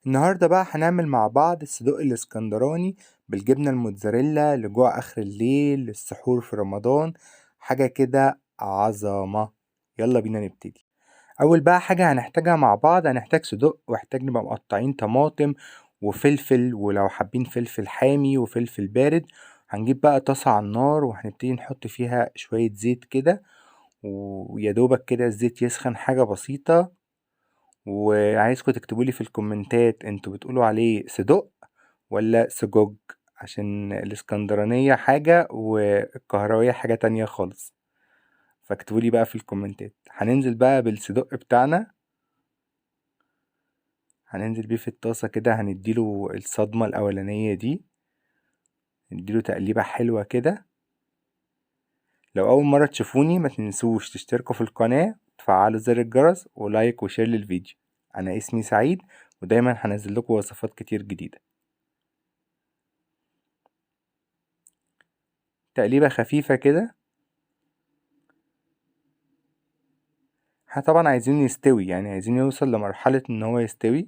النهاردة بقى هنعمل مع بعض الصدوق الاسكندراني بالجبنة الموتزاريلا لجوع آخر الليل للسحور في رمضان. حاجة كده عظمة. يلا بينا نبتدي. أول بقى حاجة هنحتاجها مع بعض، هنحتاج صدوق واحتاج نبقى مقطعين طماطم وفلفل، ولو حابين فلفل حامي وفلفل بارد. هنجيب بقى طاسة على النار وهنبتدي نحط فيها شوية زيت كده، ويدوبك كده الزيت يسخن حاجة بسيطة. وعايزكم تكتبولي في الكومنتات انتوا بتقولوا عليه صدق ولا سجوج، عشان الاسكندرانية حاجة والقهراوية حاجة تانية خالص. فاكتبولي بقى في الكومنتات. هننزل بقى بالصدق بتاعنا، هننزل بيه في الطاسة كده، هنديله الصدمة الأولانية دي، نديله تقليبة حلوة كده. لو أول مرة تشوفوني ما تنسوش تشتركوا في القناة، تفعلوا زر الجرس ولايك وشير للفيديو. أنا اسمي سعيد، ودايما هنزل لكم وصفات كتير جديدة. تقليبة خفيفة كده. احنا طبعا عايزين يستوي، يعني عايزين يوصل لمرحلة ان هو يستوي.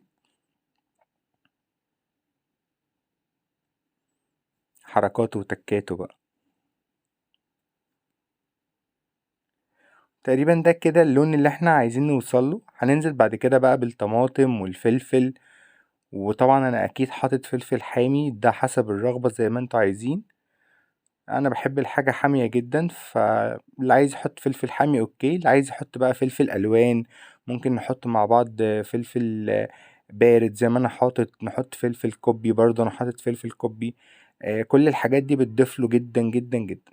حركاته وتكاته بقى. تقريبا ده كده اللون اللي احنا عايزين نوصله. هننزل بعد كده بقى بالطماطم والفلفل، وطبعا انا اكيد حاطط فلفل حامي، ده حسب الرغبة زي ما انتوا عايزين. انا بحب الحاجة حامية جدا، فاللي عايز يحط فلفل حامي اوكي، اللي عايز يحط بقى فلفل الوان ممكن نحط مع بعض فلفل بارد زي ما انا حاطط، نحط فلفل كوبي برضه، انا حاطط فلفل كوبي. كل الحاجات دي بتضيف له جدا جدا جدا.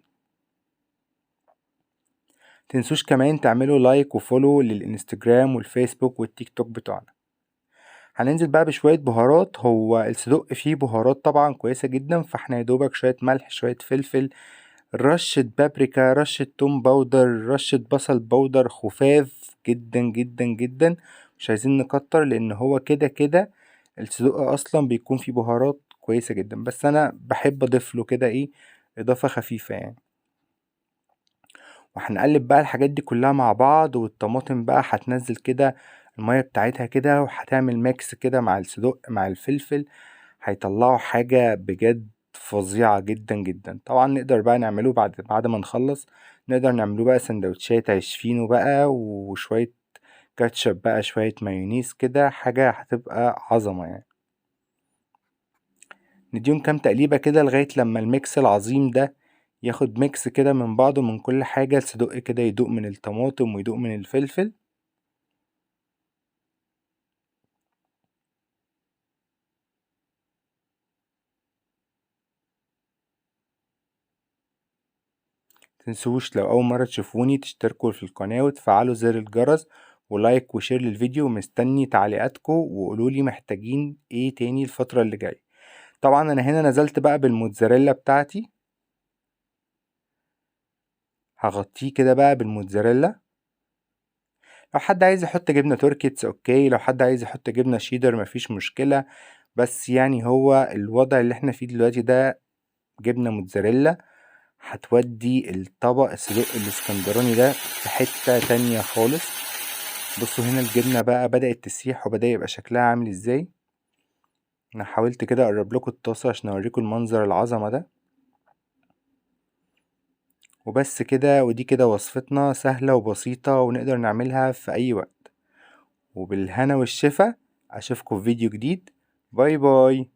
تنسوش كمان تعملوا لايك وفولو للانستجرام والفيسبوك والتيك توك بتوعنا. هننزل بقى بشوية بهارات. هو الصدق فيه بهارات طبعا كويسة جدا، فاحنا يدوبك شوية ملح شوية فلفل، رشة بابريكا، رشة توم باودر، رشة بصل باودر، خفاف جدا جدا جدا. مش عايزين نكتر لان هو كده كده الصدق اصلا بيكون فيه بهارات كويسة جدا، بس انا بحب اضيف له كده ايه، اضافة خفيفة يعني. وهنقلب بقى الحاجات دي كلها مع بعض، والطماطم بقى هتنزل كده المية بتاعتها كده، وهتعمل ميكس كده مع الصدق مع الفلفل. هيطلعوا حاجة بجد فظيعة جدا جدا. طبعا نقدر بقى نعمله بعد ما نخلص، نقدر نعمله بقى سندوتشات عيش فينو بقى وشوية كاتشب بقى، شوية مايونيز كده، حاجة هتبقى عظمة يعني. نديهم كام تقليبة كده لغاية لما الميكس العظيم ده ياخد ميكس كده من بعضه، من كل حاجة. الصدق كده يدوق من الطماطم ويدوق من الفلفل. متنسوش لو أول مرة تشوفوني تشتركوا في القناة وتفعلوا زر الجرس ولايك وشير للفيديو. مستني تعليقاتكم وقولولي محتاجين ايه تاني الفترة اللي جاية. طبعا انا هنا نزلت بقى بالموتزاريلا بتاعتي، هغطيه كده بقى بالموتزاريلا. لو حد عايز يحط جبنة تركي اوكي، لو حد عايز يحط جبنة شيدر مفيش مشكلة. بس يعني هو الوضع اللي احنا فيه دلوقتي ده جبنة موتزاريلا هتودي الطبق الصدق الاسكندراني ده في حتة تانية خالص. بصوا هنا الجبنة بقى بدأت تسيح وبدأ يبقى شكلها عامل ازاي. انا حاولت كده اقرب لكم الطاسة عشان اوريكم المنظر العظمة ده. وبس كده، ودي كده وصفتنا سهلة وبسيطة ونقدر نعملها في اي وقت. وبالهنا والشفا، اشوفكم في فيديو جديد. باي باي.